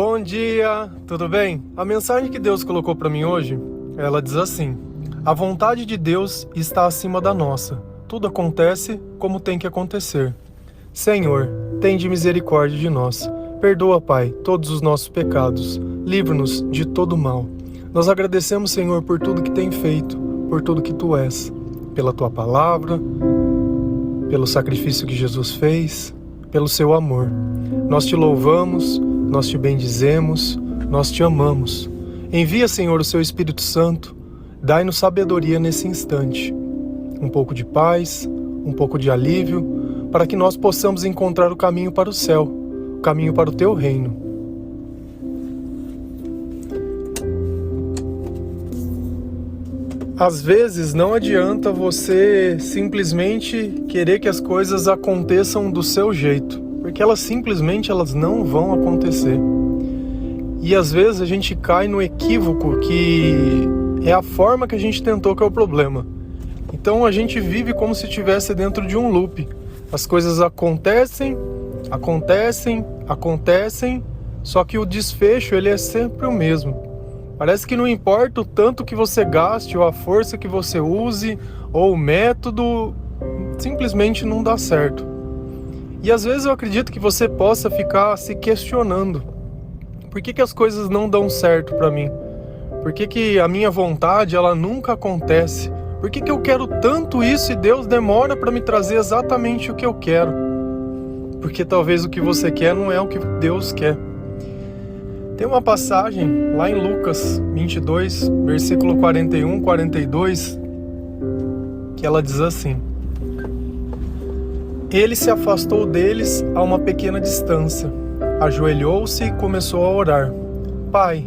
Bom dia, tudo bem? A mensagem que Deus colocou para mim hoje, ela diz assim: a vontade de Deus está acima da nossa. Tudo acontece como tem que acontecer. Senhor, tende misericórdia de nós. Perdoa, Pai, todos os nossos pecados. Livra-nos de todo mal. Nós agradecemos, Senhor, por tudo que tem feito, por tudo que Tu és, pela Tua palavra, pelo sacrifício que Jesus fez, pelo Seu amor. Nós Te louvamos, nós Te bendizemos, nós Te amamos. Envia, Senhor, o Seu Espírito Santo, dai-nos sabedoria nesse instante. Um pouco de paz, um pouco de alívio, para que nós possamos encontrar o caminho para o céu, o caminho para o Teu reino. Às vezes não adianta você simplesmente querer que as coisas aconteçam do seu jeito, porque elas não vão acontecer. E às vezes a gente cai no equívoco que é a forma que a gente tentou que é o problema. Então a gente vive como se estivesse dentro de um loop. As coisas acontecem, só que o desfecho ele é sempre o mesmo. Parece que não importa o tanto que você gaste, ou a força que você use, ou o método, simplesmente não dá certo. E às vezes eu acredito que você possa ficar se questionando: por que as coisas não dão certo para mim? Por que a minha vontade ela nunca acontece? Por que eu quero tanto isso e Deus demora para me trazer exatamente o que eu quero? Porque talvez o que você quer não é o que Deus quer. Tem uma passagem lá em Lucas 22, versículo 41, 42, que ela diz assim: Ele se afastou deles a uma pequena distância, ajoelhou-se e começou a orar. Pai,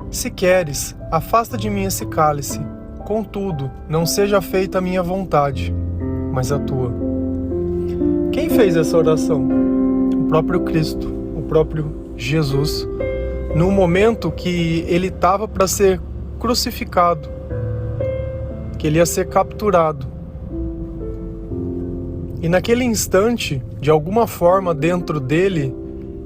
se queres, afasta de mim esse cálice. Contudo, não seja feita a minha vontade, mas a tua. Quem fez essa oração? O próprio Cristo, o próprio Jesus. No momento que ele estava para ser crucificado, que ele ia ser capturado. E naquele instante, de alguma forma dentro dele,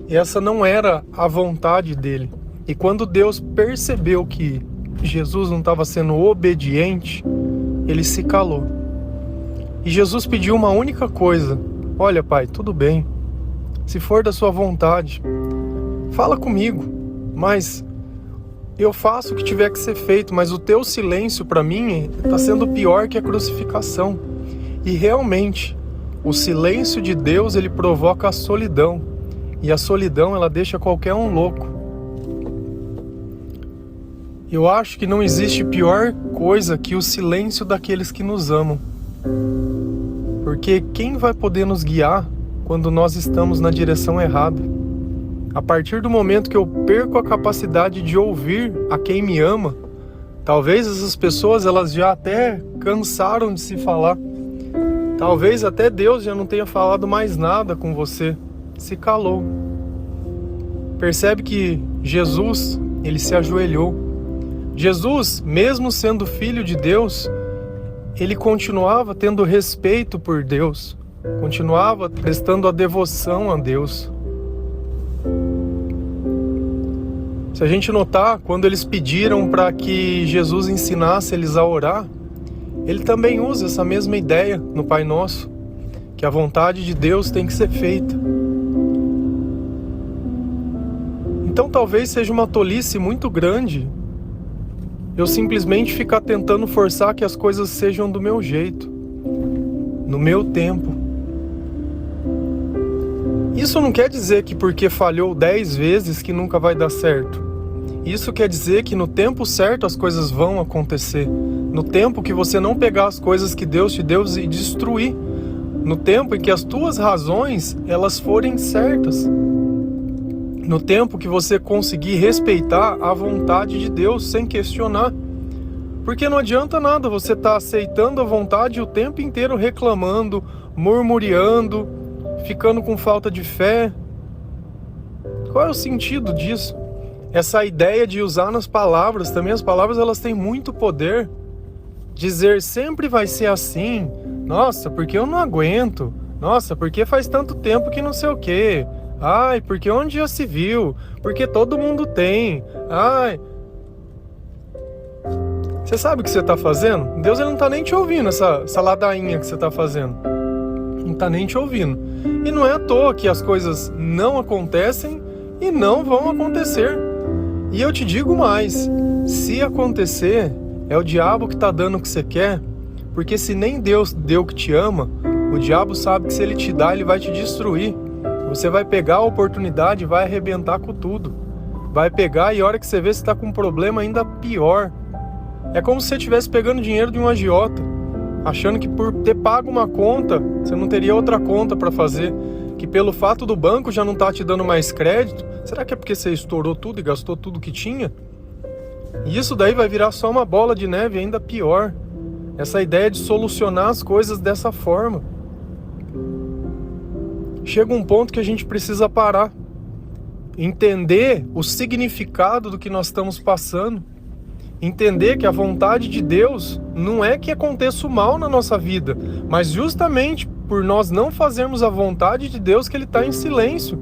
essa não era a vontade dele. E quando Deus percebeu que Jesus não estava sendo obediente, ele se calou. E Jesus pediu uma única coisa: olha, Pai, tudo bem, se for da sua vontade, fala comigo, mas eu faço o que tiver que ser feito, mas o teu silêncio para mim está sendo pior que a crucificação. E realmente, o silêncio de Deus ele provoca a solidão, e a solidão ela deixa qualquer um louco. Eu acho que não existe pior coisa que o silêncio daqueles que nos amam. Porque quem vai poder nos guiar quando nós estamos na direção errada? A partir do momento que eu perco a capacidade de ouvir a quem me ama, talvez essas pessoas elas já até cansaram de se falar. Talvez até Deus já não tenha falado mais nada com você. Se calou. Percebe que Jesus, ele se ajoelhou. Jesus, mesmo sendo filho de Deus, ele continuava tendo respeito por Deus, continuava prestando a devoção a Deus. Se a gente notar, quando eles pediram para que Jesus ensinasse eles a orar, ele também usa essa mesma ideia no Pai Nosso, que a vontade de Deus tem que ser feita. Então talvez seja uma tolice muito grande eu simplesmente ficar tentando forçar que as coisas sejam do meu jeito, no meu tempo. Isso não quer dizer que porque falhou 10 vezes que nunca vai dar certo. Isso quer dizer que no tempo certo as coisas vão acontecer. No tempo que você não pegar as coisas que Deus te deu e destruir. No tempo em que as tuas razões elas forem certas. No tempo que você conseguir respeitar a vontade de Deus sem questionar. Porque não adianta nada você estar aceitando a vontade o tempo inteiro reclamando, murmuriando, ficando com falta de fé. Qual é o sentido disso? Essa ideia de usar nas palavras, também as palavras elas têm muito poder. Dizer sempre vai ser assim, nossa, porque eu não aguento, nossa, porque faz tanto tempo que não sei o quê. Ai, porque onde já se viu? Porque todo mundo tem. Ai. Você sabe o que você está fazendo? Deus ele não está nem te ouvindo, essa ladainha que você está fazendo. Não está nem te ouvindo. E não é à toa que as coisas não acontecem e não vão acontecer. E eu te digo mais, se acontecer, é o diabo que está dando o que você quer, porque se nem Deus deu o que te ama, o diabo sabe que se ele te dá, ele vai te destruir. Você vai pegar a oportunidade e vai arrebentar com tudo. Vai pegar e a hora que você vê, você está com um problema ainda pior. É como se você estivesse pegando dinheiro de um agiota, achando que por ter pago uma conta, você não teria outra conta para fazer, que pelo fato do banco já não tá te dando mais crédito. Será que é porque você estourou tudo e gastou tudo que tinha? E isso daí vai virar só uma bola de neve ainda pior. Essa ideia de solucionar as coisas dessa forma. Chega um ponto que a gente precisa parar, entender o significado do que nós estamos passando. Entender que a vontade de Deus não é que aconteça o mal na nossa vida, mas justamente por nós não fazermos a vontade de Deus que Ele está em silêncio.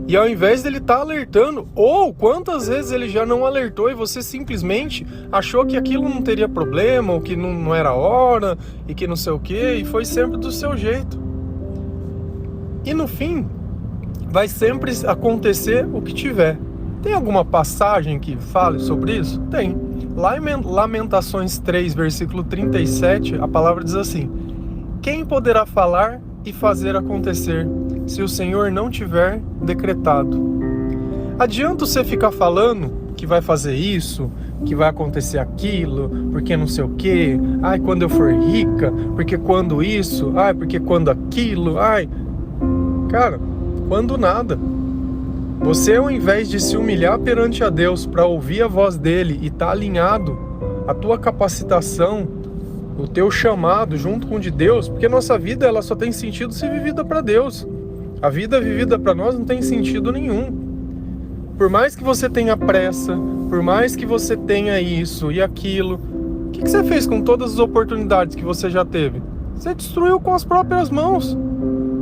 E ao invés dele estar alertando, ou quantas vezes Ele já não alertou e você simplesmente achou que aquilo não teria problema, ou que não era hora, e que não sei o que, e foi sempre do seu jeito. E no fim, vai sempre acontecer o que tiver. Tem alguma passagem que fale sobre isso? Tem. Lá em Lamentações 3, versículo 37, a palavra diz assim: quem poderá falar e fazer acontecer, se o Senhor não tiver decretado? Adianta você ficar falando que vai fazer isso, que vai acontecer aquilo, porque não sei o quê, ai, quando eu for rica, porque quando isso, ai, porque quando aquilo, ai. Cara, quando nada. Você, ao invés de se humilhar perante a Deus para ouvir a voz dele e estar alinhado a tua capacitação, o teu chamado junto com o de Deus, porque nossa vida ela só tem sentido se vivida para Deus. A vida vivida para nós não tem sentido nenhum. Por mais que você tenha pressa, por mais que você tenha isso e aquilo, o que você fez com todas as oportunidades que você já teve? Você destruiu com as próprias mãos.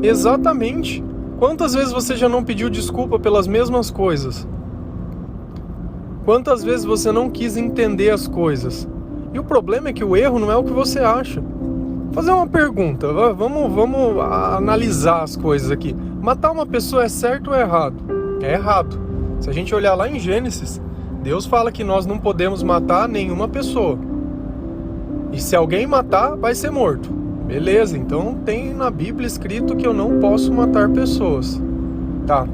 Exatamente. Quantas vezes você já não pediu desculpa pelas mesmas coisas? Quantas vezes você não quis entender as coisas? E o problema é que o erro não é o que você acha. Vou fazer uma pergunta, vamos analisar as coisas aqui. Matar uma pessoa é certo ou é errado? É errado. Se a gente olhar lá em Gênesis, Deus fala que nós não podemos matar nenhuma pessoa. E se alguém matar, vai ser morto. Beleza, então tem na Bíblia escrito que eu não posso matar pessoas. Tá.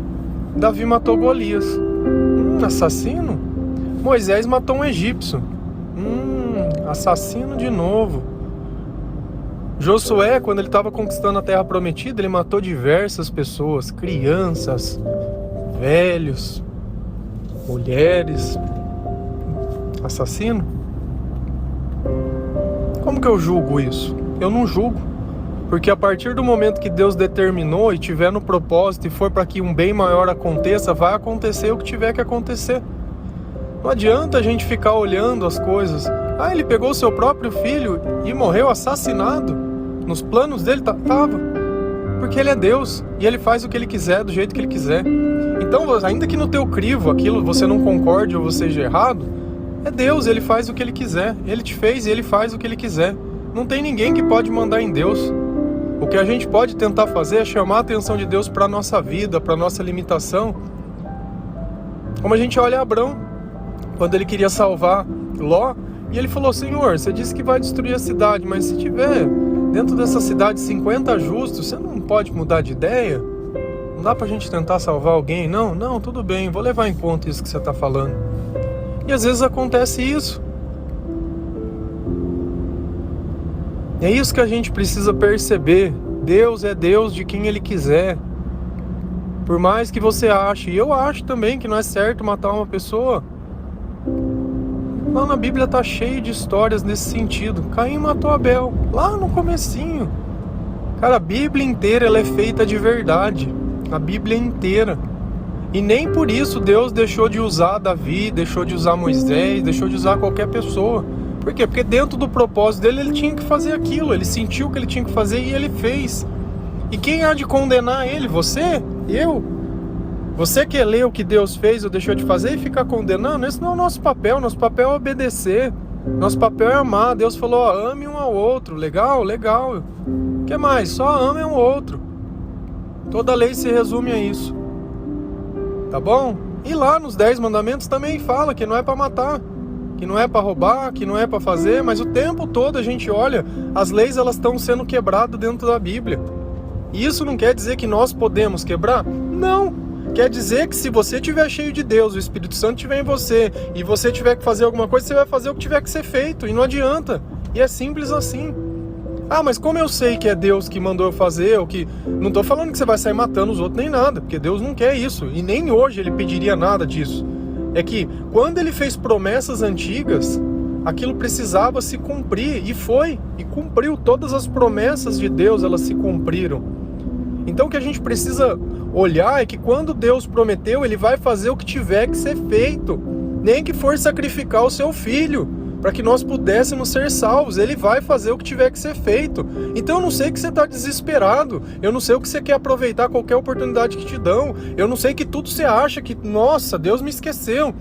Davi matou Golias. Assassino? Moisés matou um egípcio. Assassino de novo. Josué, quando ele estava conquistando a terra prometida, ele matou diversas pessoas. Crianças, velhos, mulheres. Assassino? Como que eu julgo isso? Eu não julgo, porque a partir do momento que Deus determinou e tiver no propósito e for para que um bem maior aconteça, vai acontecer o que tiver que acontecer. Não adianta a gente ficar olhando as coisas. Ele pegou seu próprio filho e morreu assassinado. Nos planos dele estava, porque ele é Deus e ele faz o que ele quiser, do jeito que ele quiser. Então, ainda que no teu crivo aquilo você não concorde ou você seja errado, é Deus, ele faz o que ele quiser. Ele te fez e ele faz o que ele quiser. Não tem ninguém que pode mandar em Deus. O que a gente pode tentar fazer é chamar a atenção de Deus para a nossa vida, para a nossa limitação. Como a gente olha Abrão, quando ele queria salvar Ló, e ele falou: Senhor, você disse que vai destruir a cidade, mas se tiver dentro dessa cidade 50 justos, você não pode mudar de ideia? Não dá pra gente tentar salvar alguém? Não, tudo bem, vou levar em conta isso que você está falando. E às vezes acontece isso. É isso que a gente precisa perceber. Deus é Deus de quem Ele quiser. Por mais que você ache, e eu acho também que não é certo matar uma pessoa. Lá na Bíblia tá cheio de histórias nesse sentido. Caim matou Abel, lá no comecinho. Cara, a Bíblia inteira ela é feita de verdade. A Bíblia inteira. E nem por isso Deus deixou de usar Davi, deixou de usar Moisés, deixou de usar qualquer pessoa. Por quê? Porque dentro do propósito dele, ele tinha que fazer aquilo. Ele sentiu que ele tinha que fazer e ele fez. E quem há de condenar ele? Você? Eu? Você quer ler o que Deus fez ou deixou de fazer e ficar condenando? Esse não é o nosso papel. Nosso papel é obedecer. Nosso papel é amar. Deus falou, ó, ame um ao outro. Legal? Legal. O que mais? Só ame um ao outro. Toda lei se resume a isso. Tá bom? E lá nos 10 mandamentos também fala que não é para matar, que não é para roubar, que não é para fazer, mas o tempo todo a gente olha, as leis elas estão sendo quebradas dentro da Bíblia. E isso não quer dizer que nós podemos quebrar? Não. Quer dizer que se você estiver cheio de Deus, o Espírito Santo estiver em você, e você tiver que fazer alguma coisa, você vai fazer o que tiver que ser feito, e não adianta. E é simples assim. Ah, mas como eu sei que é Deus que mandou eu fazer, ou que... Não estou falando que você vai sair matando os outros nem nada, porque Deus não quer isso, e nem hoje Ele pediria nada disso. É que quando Ele fez promessas antigas, aquilo precisava se cumprir, e foi, e cumpriu. Todas as promessas de Deus, elas se cumpriram. Então o que a gente precisa olhar é que quando Deus prometeu, Ele vai fazer o que tiver que ser feito, nem que for sacrificar o seu filho, para que nós pudéssemos ser salvos. Ele vai fazer o que tiver que ser feito. Então eu não sei que você está desesperado, eu não sei o que você quer aproveitar qualquer oportunidade que te dão, eu não sei que tudo você acha que, nossa, Deus me esqueceu.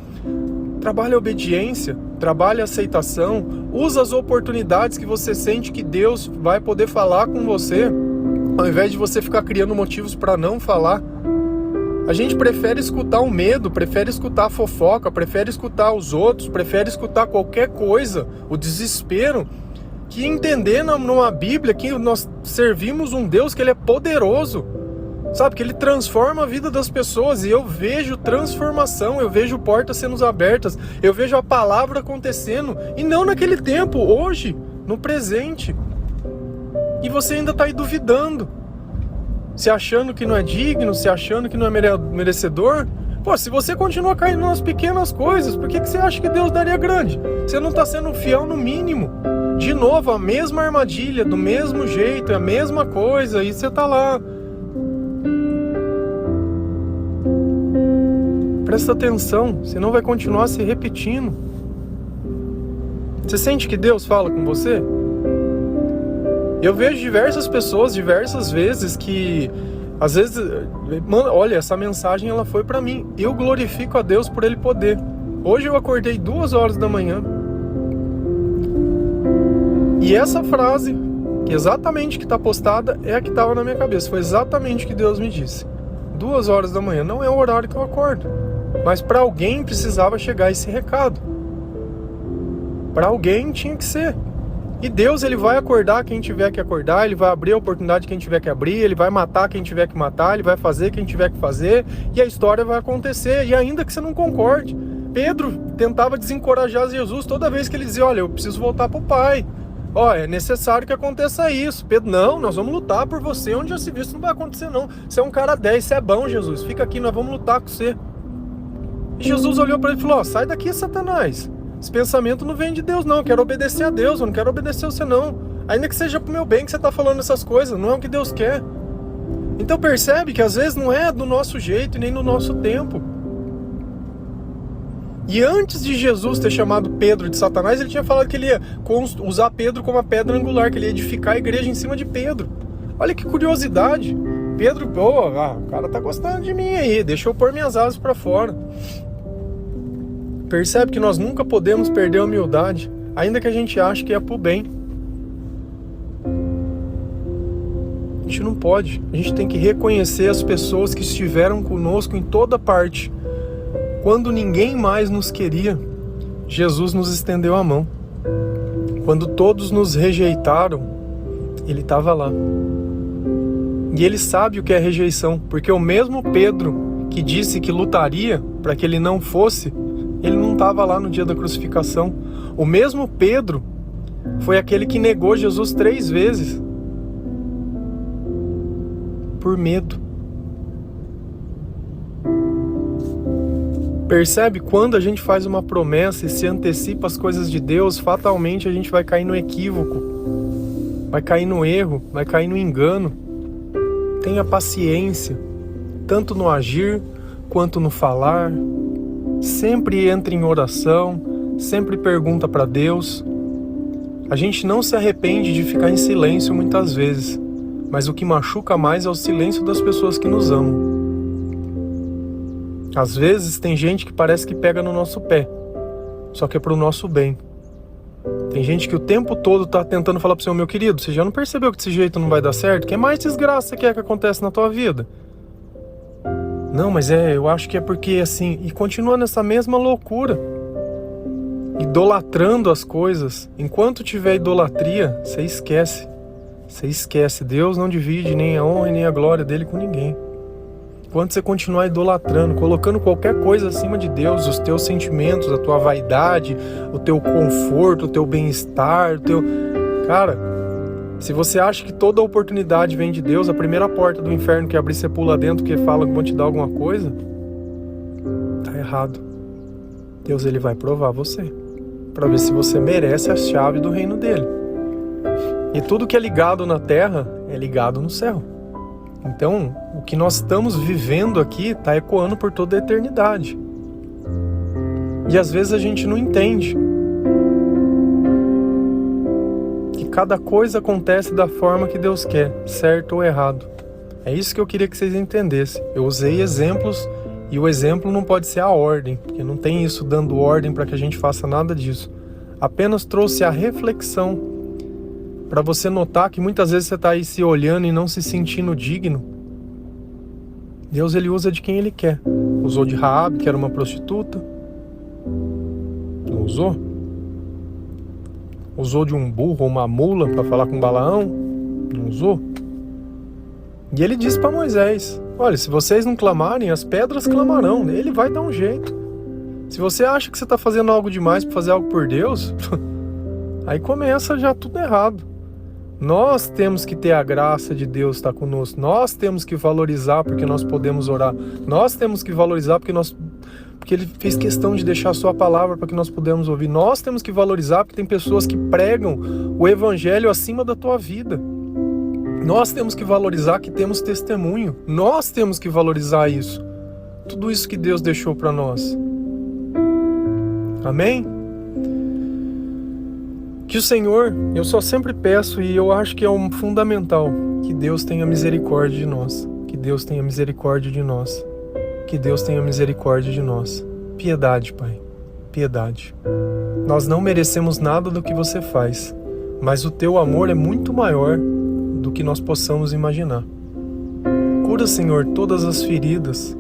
Trabalhe a obediência, trabalhe a aceitação, usa as oportunidades que você sente que Deus vai poder falar com você, ao invés de você ficar criando motivos para não falar. A gente prefere escutar o medo, prefere escutar a fofoca, prefere escutar os outros, prefere escutar qualquer coisa, o desespero, que entender numa Bíblia que nós servimos um Deus que Ele é poderoso, sabe? Que Ele transforma a vida das pessoas, e eu vejo transformação, eu vejo portas sendo abertas, eu vejo a palavra acontecendo, e não naquele tempo, hoje, no presente. E você ainda está aí duvidando, se achando que não é digno, se achando que não é merecedor. Pô, se você continua caindo nas pequenas coisas, por que você acha que Deus daria grande? Você não está sendo fiel no mínimo. De novo, a mesma armadilha, do mesmo jeito, é a mesma coisa, e você está lá. Presta atenção, senão vai continuar se repetindo. Você sente que Deus fala com você? Eu vejo diversas pessoas, diversas vezes, que às vezes, mano, olha, essa mensagem ela foi pra mim. Eu glorifico a Deus por Ele poder. Hoje eu acordei 2 horas da manhã. E essa frase, que exatamente que está postada, é a que estava na minha cabeça. Foi exatamente o que Deus me disse. 2 horas da manhã, não é o horário que eu acordo. Mas para alguém precisava chegar esse recado. Para alguém tinha que ser. E Deus, Ele vai acordar quem tiver que acordar, Ele vai abrir a oportunidade quem tiver que abrir, Ele vai matar quem tiver que matar, Ele vai fazer quem tiver que fazer, e a história vai acontecer, e ainda que você não concorde. Pedro tentava desencorajar Jesus toda vez que ele dizia, olha, eu preciso voltar para o Pai. Ó, é necessário que aconteça isso. Pedro, não, nós vamos lutar por você, onde já se viu, isso não vai acontecer não. Você é um cara 10, você é bom, Jesus, fica aqui, nós vamos lutar com você. E Jesus olhou para ele e falou, ó, sai daqui, Satanás. Esse pensamento não vem de Deus, não. Eu quero obedecer a Deus, eu não quero obedecer você, não. Ainda que seja pro meu bem que você está falando essas coisas, não é o que Deus quer. Então percebe que às vezes não é do nosso jeito e nem do nosso tempo. E antes de Jesus ter chamado Pedro de Satanás, ele tinha falado que ele ia usar Pedro como a pedra angular, que ele ia edificar a igreja em cima de Pedro. Olha que curiosidade. Pedro, o cara tá gostando de mim aí, deixa eu pôr minhas asas para fora. Percebe que nós nunca podemos perder a humildade, ainda que a gente ache que é pro bem. A gente não pode. A gente tem que reconhecer as pessoas que estiveram conosco em toda parte. Quando ninguém mais nos queria, Jesus nos estendeu a mão. Quando todos nos rejeitaram, Ele estava lá. E Ele sabe o que é rejeição, porque o mesmo Pedro que disse que lutaria para que ele não fosse, ele não estava lá no dia da crucificação. O mesmo Pedro foi aquele que negou Jesus 3 vezes. Por medo. Percebe? Quando a gente faz uma promessa e se antecipa as coisas de Deus, fatalmente a gente vai cair no equívoco. Vai cair no erro, vai cair no engano. Tenha paciência, tanto no agir quanto no falar. Sempre entra em oração, sempre pergunta para Deus. A gente não se arrepende de ficar em silêncio muitas vezes, mas o que machuca mais é o silêncio das pessoas que nos amam. Às vezes tem gente que parece que pega no nosso pé, só que é pro nosso bem. Tem gente que o tempo todo tá tentando falar pro Senhor: meu querido, você já não percebeu que desse jeito não vai dar certo? Que mais desgraça você quer que acontece na tua vida? Não, mas eu acho que é porque assim... E continua nessa mesma loucura, idolatrando as coisas. Enquanto tiver idolatria, você esquece. Você esquece. Deus não divide nem a honra e nem a glória dele com ninguém. Enquanto você continuar idolatrando, colocando qualquer coisa acima de Deus, os teus sentimentos, a tua vaidade, o teu conforto, o teu bem-estar, Cara, se você acha que toda oportunidade vem de Deus, a primeira porta do inferno que abrir, você pula dentro, que fala que vão te dar alguma coisa, tá errado. Deus, ele vai provar você, para ver se você merece a chave do reino dele. E tudo que é ligado na terra, é ligado no céu. Então, o que nós estamos vivendo aqui está ecoando por toda a eternidade. E às vezes a gente não entende que cada coisa acontece da forma que Deus quer, certo ou errado. É isso que eu queria que vocês entendessem. Eu usei exemplos, e o exemplo não pode ser a ordem, porque não tem isso dando ordem para que a gente faça nada disso. Apenas trouxe a reflexão para você notar que muitas vezes você está aí se olhando e não se sentindo digno. Deus, ele usa de quem ele quer. Usou de Raabe, que era uma prostituta. Não usou? Usou de um burro ou uma mula para falar com Balaão. Não usou? E ele disse para Moisés: olha, se vocês não clamarem, as pedras clamarão. Ele vai dar um jeito. Se você acha que você está fazendo algo demais para fazer algo por Deus, aí começa já tudo errado. Nós temos que ter a graça de Deus estar conosco. Nós temos que valorizar porque nós podemos orar. Nós temos que valorizar porque Ele fez questão de deixar a sua palavra para que nós pudemos ouvir. Nós temos que valorizar porque tem pessoas que pregam o evangelho acima da tua vida. Nós temos que valorizar que temos testemunho. Nós temos que valorizar isso. Tudo isso que Deus deixou para nós. Amém? Que o Senhor, eu só sempre peço, e eu acho que é um fundamental, que Deus tenha misericórdia de nós. Que Deus tenha misericórdia de nós. Que Deus tenha misericórdia de nós. Piedade, Pai. Piedade. Nós não merecemos nada do que você faz, mas o teu amor é muito maior do que nós possamos imaginar. Cura, Senhor, todas as feridas.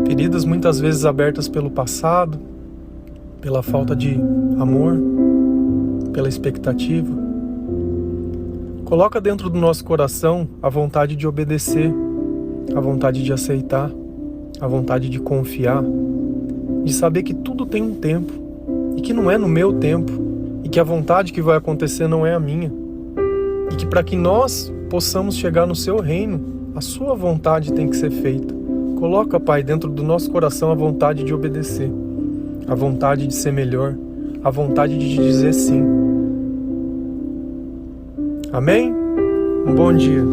Feridas muitas vezes abertas pelo passado, pela falta de amor, pela expectativa. Coloca dentro do nosso coração a vontade de obedecer, a vontade de aceitar, a vontade de confiar, de saber que tudo tem um tempo, e que não é no meu tempo, e que a vontade que vai acontecer não é a minha, e que para que nós possamos chegar no seu reino, a sua vontade tem que ser feita. Coloca, Pai, dentro do nosso coração a vontade de obedecer, a vontade de ser melhor, a vontade de dizer sim. Amém? Um bom dia.